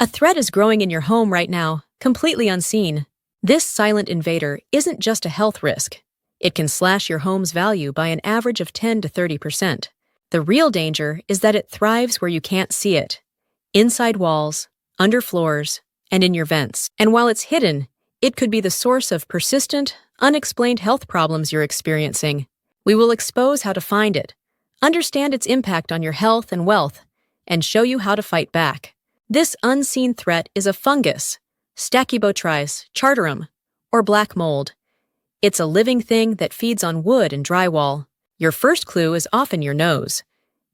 A threat is growing in your home right now, completely unseen. This silent invader isn't just a health risk. It can slash your home's value by an average of 10 to 30%. The real danger is that it thrives where you can't see it. Inside walls, under floors, and in your vents. And while it's hidden, it could be the source of persistent, unexplained health problems you're experiencing. We will expose how to find it, understand its impact on your health and wealth, and show you how to fight back. This unseen threat is a fungus, Stachybotrys chartarum, or black mold. It's a living thing that feeds on wood and drywall. Your first clue is often your nose.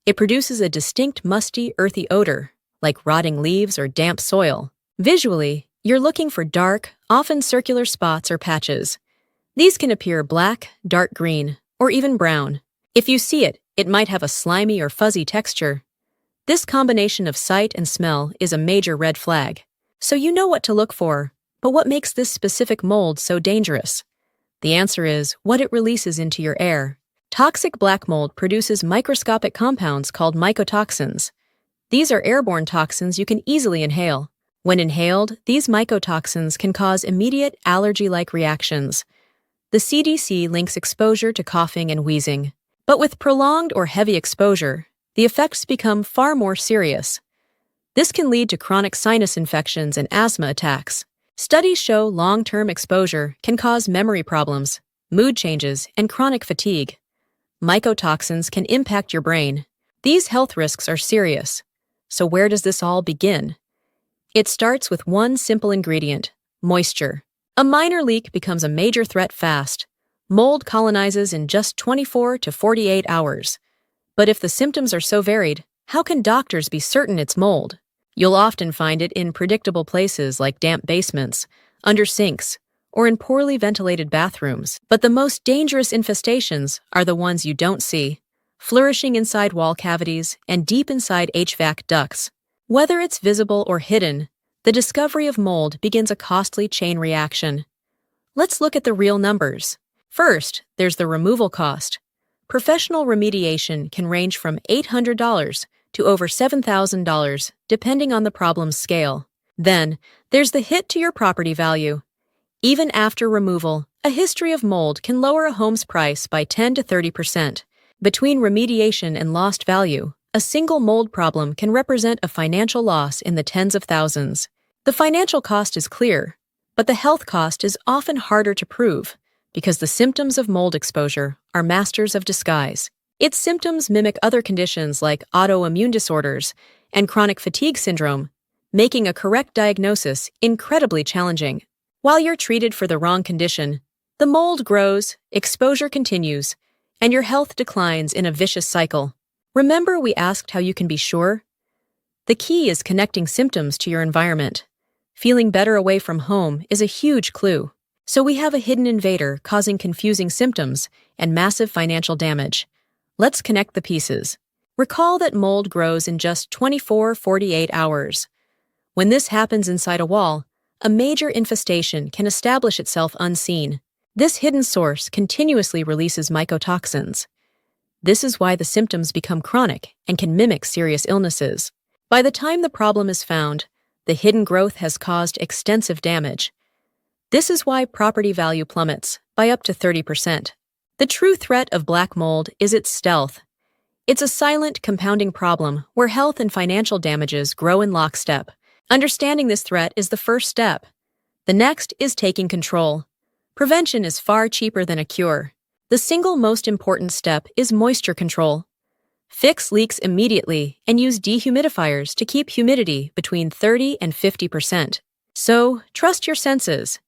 It produces a distinct musty, earthy odor, like rotting leaves or damp soil. Visually, you're looking for dark, often circular spots or patches. These can appear black, dark green, or even brown. If you see it, it might have a slimy or fuzzy texture. This combination of sight and smell is a major red flag. So you know what to look for, but what makes this specific mold so dangerous? The answer is what it releases into your air. Toxic black mold produces microscopic compounds called mycotoxins. These are airborne toxins you can easily inhale. When inhaled, these mycotoxins can cause immediate allergy-like reactions. The CDC links exposure to coughing and wheezing. But with prolonged or heavy exposure, the effects become far more serious. This can lead to chronic sinus infections and asthma attacks. Studies show long-term exposure can cause memory problems, mood changes, and chronic fatigue. Mycotoxins can impact your brain. These health risks are serious. So where does this all begin? It starts with one simple ingredient: moisture. A minor leak becomes a major threat fast. Mold colonizes in just 24 to 48 hours. But if the symptoms are so varied, how can doctors be certain it's mold? You'll often find it in predictable places like damp basements, under sinks, or in poorly ventilated bathrooms. But the most dangerous infestations are the ones you don't see, flourishing inside wall cavities and deep inside HVAC ducts. Whether it's visible or hidden, the discovery of mold begins a costly chain reaction. Let's look at the real numbers. First, there's the removal cost. Professional remediation can range from $800 to over $7,000, depending on the problem's scale. Then, there's the hit to your property value. Even after removal, a history of mold can lower a home's price by 10 to 30%. Between remediation and lost value, a single mold problem can represent a financial loss in the tens of thousands. The financial cost is clear, but the health cost is often harder to prove because the symptoms of mold exposure are masters of disguise. Its symptoms mimic other conditions like autoimmune disorders and chronic fatigue syndrome, making a correct diagnosis incredibly challenging. While you're treated for the wrong condition, the mold grows, exposure continues, and your health declines in a vicious cycle. Remember we asked how you can be sure? The key is connecting symptoms to your environment. Feeling better away from home is a huge clue. So we have a hidden invader causing confusing symptoms and massive financial damage. Let's connect the pieces. Recall that mold grows in just 24-48 hours. When this happens inside a wall, a major infestation can establish itself unseen. This hidden source continuously releases mycotoxins. This is why the symptoms become chronic and can mimic serious illnesses. By the time the problem is found, the hidden growth has caused extensive damage. This is why property value plummets by up to 30%. The true threat of black mold is its stealth. It's a silent, compounding problem where health and financial damages grow in lockstep. Understanding this threat is the first step. The next is taking control. Prevention is far cheaper than a cure. The single most important step is moisture control. Fix leaks immediately and use dehumidifiers to keep humidity between 30 and 50%. So, trust your senses.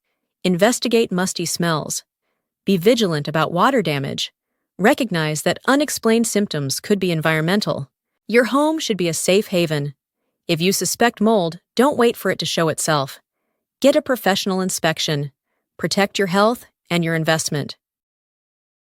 Investigate musty smells. Be vigilant about water damage. Recognize that unexplained symptoms could be environmental. Your home should be a safe haven. If you suspect mold, don't wait for it to show itself. Get a professional inspection. Protect your health and your investment.